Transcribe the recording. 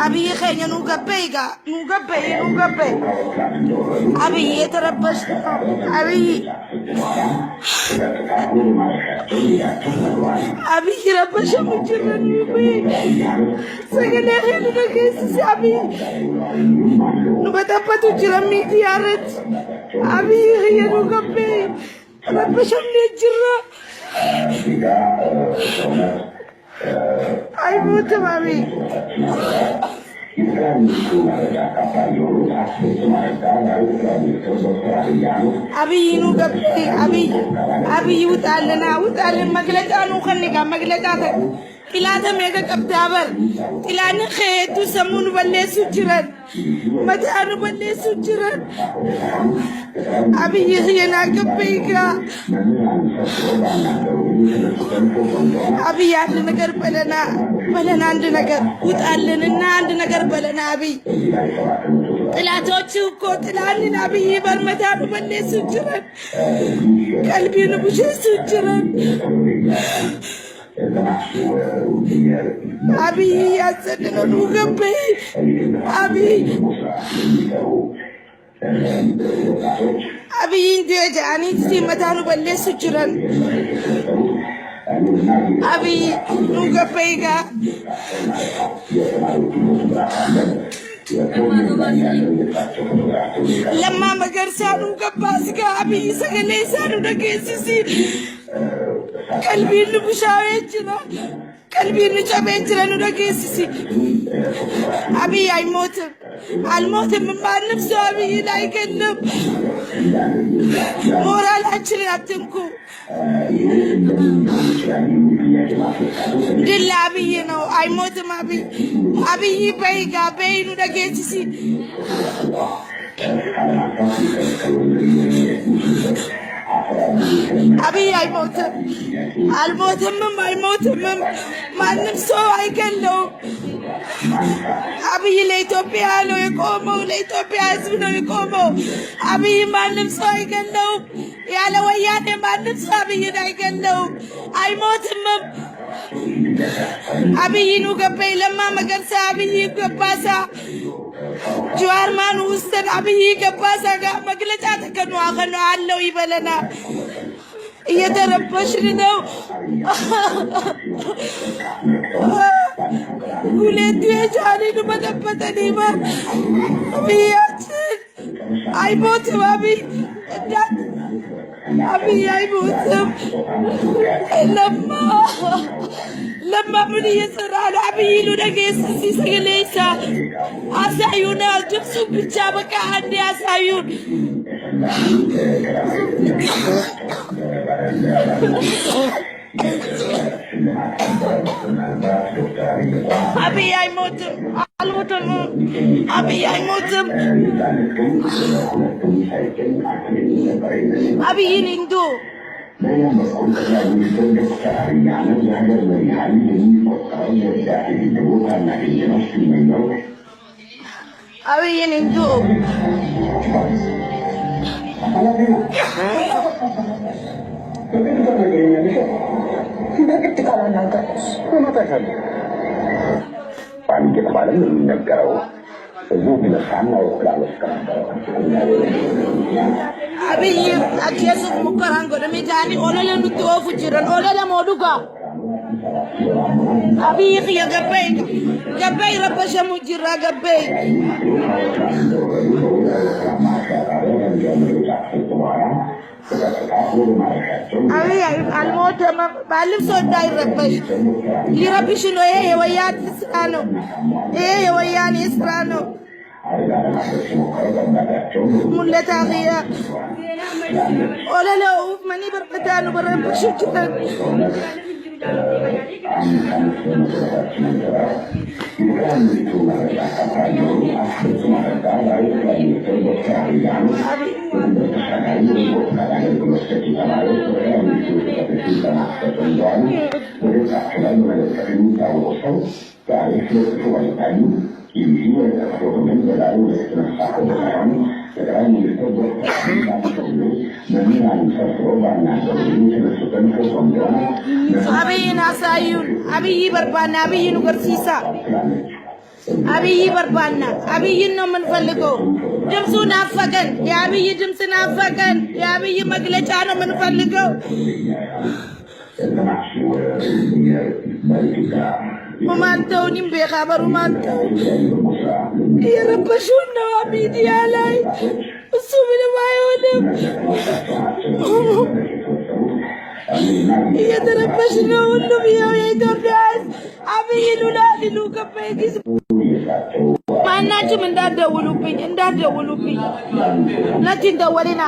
أبي خير نوقبيكا نوقبي أبي يتربش أبي يربش مجرد سجل أخي نكيس أبي نبتبت جرمي ديارت أبي هي نوقبي ربش مجرد أي موت أبي أبي نوقبي أبي وتعلنا مقلة أنا وخليك مقلة إلى ميجا كبتابر إلى نخيت وسمون بلي سجران متى أنا بلي سجران أبي يخينا كبيكا أبي عند نجار بلنا عند نجار وتعلنا عند نجار بلنا أبي إلى توتشوكو تلعني أبي يبر متى أنا بلي سجران قلبي نبوش سجران أبي يا سيدنا نوقبي أبي أنت جاني تسي متانو بلي سجران أبي نوقبيكا لما مقرسانو قباسكا أبي سقلي سانو نكيسيسي قلبي نبشاويجنا قلبي نجابيجنا نرقيسيسي أبي الموت من بعد نفسه أبي لا يكلم مورال أجري أبتنكو دل أبي نو الموت ما أبي بيجا بي نرقيسيسي أبي الموت ما نفسه أيكلو أبي لإثيوبيا لو يقوموا لإثيوبيا يسمونه يقوموا أبي ما نفسه أيكلو يا لوياني ما نفسه أبي أيكلو الموت أبي نوقبي لما مقرسا أبي قباسا جوار ما نوستن أبي قباسا مقلتاتك نواخنو علو يبلنا يتربشنو ولد يجاني نبتبتني ما أبي أيموت أبي أيموت لما من يسر على أبي لنقيس سيسيليسا أسعيون الجبسو بجابك عندي أسعيون أبي يموت أبي يموت أبي ينندو أبي ينندو በግድ ካላናገርኩስ ምን ታደርጋለህ? አንጀት ማለት ነው የሚነገረው እዚህ ቢነሳና ወክላለ أبي أكيسك مكران قدامي تاني أولا لنتوه فجران أولا لمودوكا أبي يا قبي ربشا مجرى قبي أبي الموت ما بعلم صوت داي ربش يربش إنه إيه ويان إسرانو إيه ويان إسرانو ملة أخيا ولا لا ماني برقتان وبربش جدا አብይን አሳዩን። አብይ በርባና አብይ ኑገርሲሳ አብይ በርባና አብይን ነው የምንፈልገው። ድምፁ ናፈቀን። የአብይ ድምፅ ናፈቀን። የአብይ መግለጫ ነው የምንፈልገው። ማንተውንም በኻበሩ ማንተው የረበሹን ነው ሚዲያ ላይ እሱ ምንም አይሆንም። እየተረበሽ ነው ሁሉም። ይኸው የኢትዮጵያ ሕዝብ አብይ ሉላ ሊሉ ከበጊዝ ማናችሁም እንዳትደውሉብኝ ነችን ደወልና